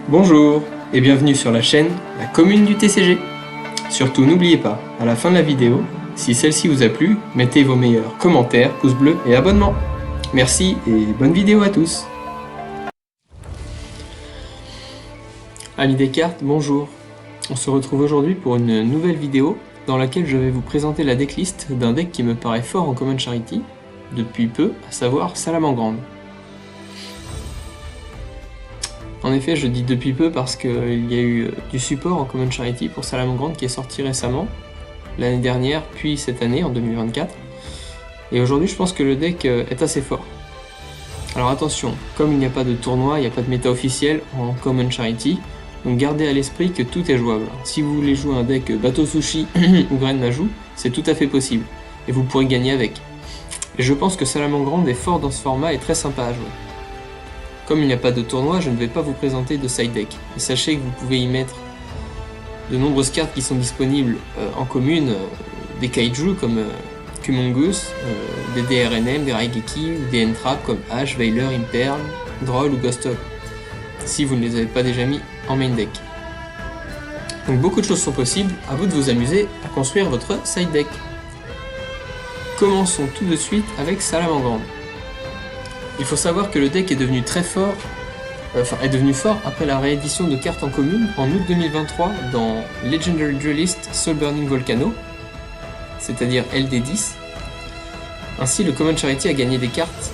Bonjour et bienvenue sur la chaîne La Commune du TCG. Surtout n'oubliez pas, à la fin de la vidéo, si celle-ci vous a plu, mettez vos meilleurs commentaires, pouces bleus et abonnement. Merci et bonne vidéo à tous. Amis des cartes, bonjour. On se retrouve aujourd'hui pour une nouvelle vidéo dans laquelle je vais vous présenter la decklist d'un deck qui me paraît fort en Common Charity depuis peu, à savoir Salamangreande. En effet, je dis depuis peu parce qu'il y a eu du support en Common Charity pour Salamangreande qui est sorti récemment, l'année dernière, puis cette année, en 2024. Et aujourd'hui, je pense que le deck est assez fort. Alors attention, comme il n'y a pas de tournoi, il n'y a pas de méta officiel en Common Charity, donc gardez à l'esprit que tout est jouable. Si vous voulez jouer un deck Bateau Sushi ou Graine Majou, c'est tout à fait possible, et vous pourrez gagner avec. Et je pense que Salamangreande est fort dans ce format et très sympa à jouer. Comme il n'y a pas de tournoi, je ne vais pas vous présenter de side deck. Et sachez que vous pouvez y mettre de nombreuses cartes qui sont disponibles en commune, des kaiju comme Kumongoose, des DRNM, des Raigeki, ou des N-Trap comme Ash, Veiler, Imperl, Droll ou Ghostop, si vous ne les avez pas déjà mis en main deck. Donc beaucoup de choses sont possibles, à vous de vous amuser à construire votre side deck. Commençons tout de suite avec Salamangreande. Il faut savoir que le deck est devenu très fort, fort après la réédition de cartes en commune en août 2023 dans Legendary Duelist Soul Burning Volcano, c'est-à-dire LD10. Ainsi, le Common Charity a gagné des cartes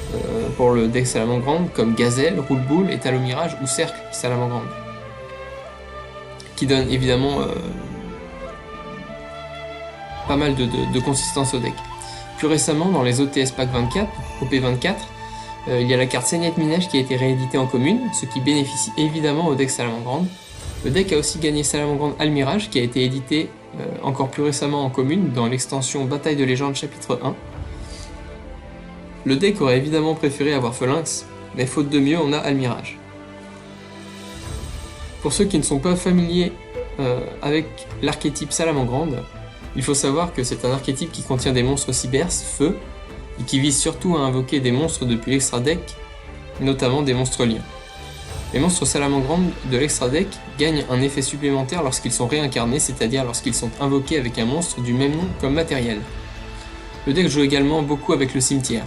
pour le deck Salamangreande comme Gazelle, Roule Boule, Étal au Mirage ou Cercle Salamangreande, qui donnent évidemment pas mal de consistance au deck. Plus récemment, dans les OTS Pack 24, OP24, il y a la carte Saignette Minage qui a été rééditée en commune, ce qui bénéficie évidemment au deck Salamangreande. Le deck a aussi gagné Salamangreande Almirage qui a été édité encore plus récemment en commune dans l'extension Bataille de Légende chapitre 1. Le deck aurait évidemment préféré avoir Phalanx, mais faute de mieux on a Almirage. Pour ceux qui ne sont pas familiers avec l'archétype Salamangreande, il faut savoir que c'est un archétype qui contient des monstres cyberses, feu, et qui vise surtout à invoquer des monstres depuis l'extra deck, notamment des monstres liens. Les monstres Salamangreande de l'extra deck gagnent un effet supplémentaire lorsqu'ils sont réincarnés, c'est-à-dire lorsqu'ils sont invoqués avec un monstre du même nom comme matériel. Le deck joue également beaucoup avec le cimetière.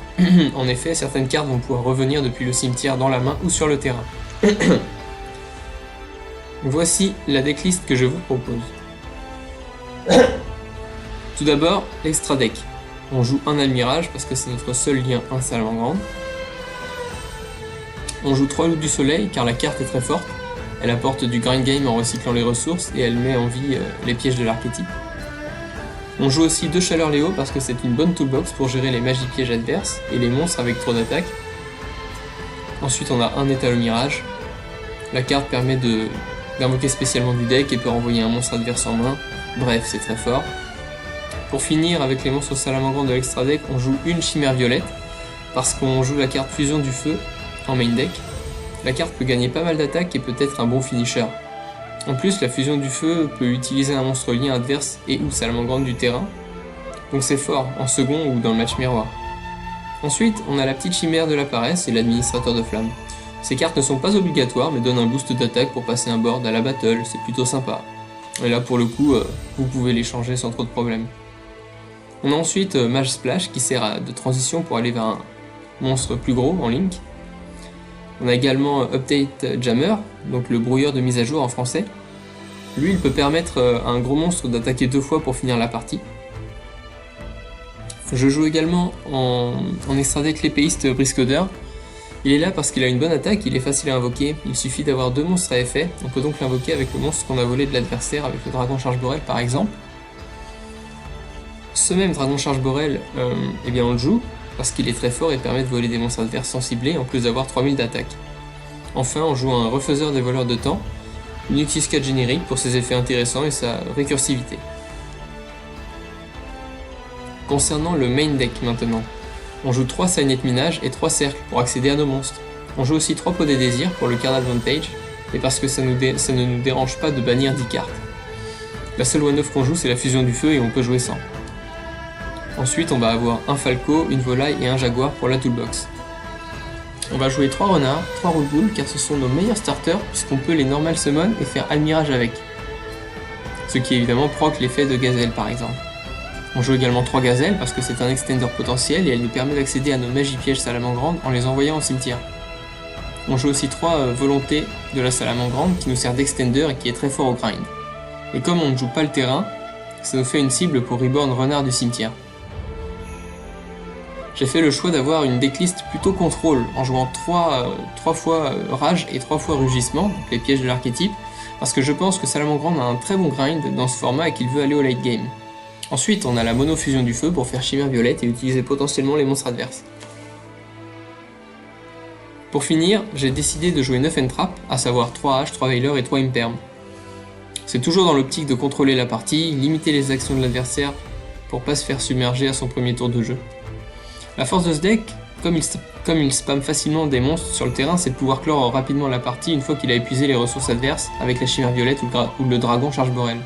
En effet, certaines cartes vont pouvoir revenir depuis le cimetière dans la main ou sur le terrain. Voici la decklist que je vous propose. Tout d'abord, l'extra deck. On joue un Almirage parce que c'est notre seul lien, un Salamangreande. On joue 3 Loups du Soleil car la carte est très forte. Elle apporte du grind game en recyclant les ressources et elle met en vie les pièges de l'archétype. On joue aussi 2 Chaleur Léo parce que c'est une bonne toolbox pour gérer les magies pièges adverses et les monstres avec trop d'attaque. Ensuite on a un Étal au Mirage. La carte permet d'invoquer spécialement du deck et peut renvoyer un monstre adverse en main. Bref, c'est très fort. Pour finir, avec les monstres Salamangreande de l'extra deck, on joue une Chimère Violette, parce qu'on joue la carte Fusion du Feu en main deck. La carte peut gagner pas mal d'attaques et peut être un bon finisher. En plus, la Fusion du Feu peut utiliser un monstre lien adverse et ou Salamangreande du terrain, donc c'est fort, en second ou dans le match miroir. Ensuite, on a la petite Chimère de la Paresse et l'Administrateur de Flamme. Ces cartes ne sont pas obligatoires, mais donnent un boost d'attaque pour passer un board à la battle, c'est plutôt sympa. Et là, pour le coup, vous pouvez les changer sans trop de problèmes. On a ensuite Mage Splash qui sert de transition pour aller vers un monstre plus gros en Link. On a également Update Jammer, donc le brouilleur de mise à jour en français. Lui, il peut permettre à un gros monstre d'attaquer 2 fois pour finir la partie. Je joue également en extra deck l'épéiste Briscoder. Il est là parce qu'il a une bonne attaque, il est facile à invoquer, il suffit d'avoir 2 monstres à effet, on peut donc l'invoquer avec le monstre qu'on a volé de l'adversaire, avec le Dragon Charge Borel par exemple. Ce même Dragon Charge Borel, eh bien on le joue, parce qu'il est très fort et permet de voler des monstres adverses sans cibler, en plus d'avoir 3000 d'attaque. Enfin, on joue un Refaiseur des voleurs de temps, une Uxis 4 générique pour ses effets intéressants et sa récursivité. Concernant le main deck maintenant, on joue 3 Saignette Minage et 3 Cercles pour accéder à nos monstres. On joue aussi 3 Pots des Désirs pour le card advantage, et parce que ça ne nous dérange pas de bannir 10 cartes. La seule one-off qu'on joue c'est la Fusion du Feu et on peut jouer sans. Ensuite on va avoir un Falco, une Volaille et un Jaguar pour la toolbox. On va jouer 3 renards, 3 roule boules car ce sont nos meilleurs starters puisqu'on peut les normal summon et faire almirage avec. Ce qui évidemment proc l'effet de gazelle par exemple. On joue également 3 gazelles parce que c'est un extender potentiel et elle nous permet d'accéder à nos magies pièges salamandrandes en les envoyant au cimetière. On joue aussi 3 volontés de la salamandrande qui nous sert d'extender et qui est très fort au grind. Et comme on ne joue pas le terrain, ça nous fait une cible pour reborn renard du cimetière. J'ai fait le choix d'avoir une decklist plutôt contrôle en jouant 3 fois rage et 3 fois rugissement, donc les pièges de l'archétype, parce que je pense que Salamandrande a un très bon grind dans ce format et qu'il veut aller au late game. Ensuite, on a la monofusion du feu pour faire chimère violette et utiliser potentiellement les monstres adverses. Pour finir, j'ai décidé de jouer 9 Entrap, à savoir 3 H, 3 Veiler et 3 Imperm. C'est toujours dans l'optique de contrôler la partie, limiter les actions de l'adversaire pour pas se faire submerger à son premier tour de jeu. La force de ce deck, comme il spamme facilement des monstres sur le terrain, c'est de pouvoir clore rapidement la partie une fois qu'il a épuisé les ressources adverses avec la chimère violette ou le dragon charge borel.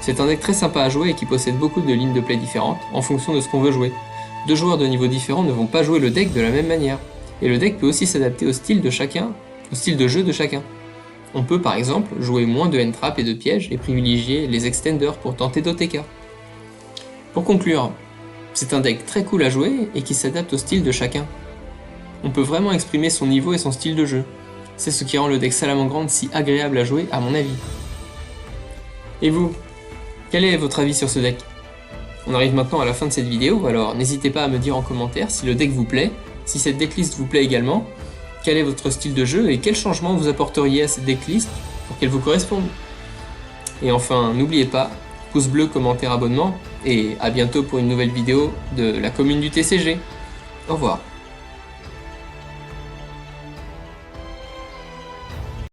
C'est un deck très sympa à jouer et qui possède beaucoup de lignes de play différentes en fonction de ce qu'on veut jouer. 2 joueurs de niveau différents ne vont pas jouer le deck de la même manière, et le deck peut aussi s'adapter au style de jeu de chacun. On peut par exemple jouer moins de entrap et de pièges et privilégier les extenders pour tenter d'OTK. Pour conclure, c'est un deck très cool à jouer et qui s'adapte au style de chacun. On peut vraiment exprimer son niveau et son style de jeu. C'est ce qui rend le deck Salamandrande si agréable à jouer à mon avis. Et vous, quel est votre avis sur ce deck? On arrive maintenant à la fin de cette vidéo, alors n'hésitez pas à me dire en commentaire si le deck vous plaît, si cette decklist vous plaît également, quel est votre style de jeu et quel changement vous apporteriez à cette decklist pour qu'elle vous corresponde. Et enfin, n'oubliez pas, pouce bleu, commentaire, abonnement, et à bientôt pour une nouvelle vidéo de la commune du TCG. Au revoir.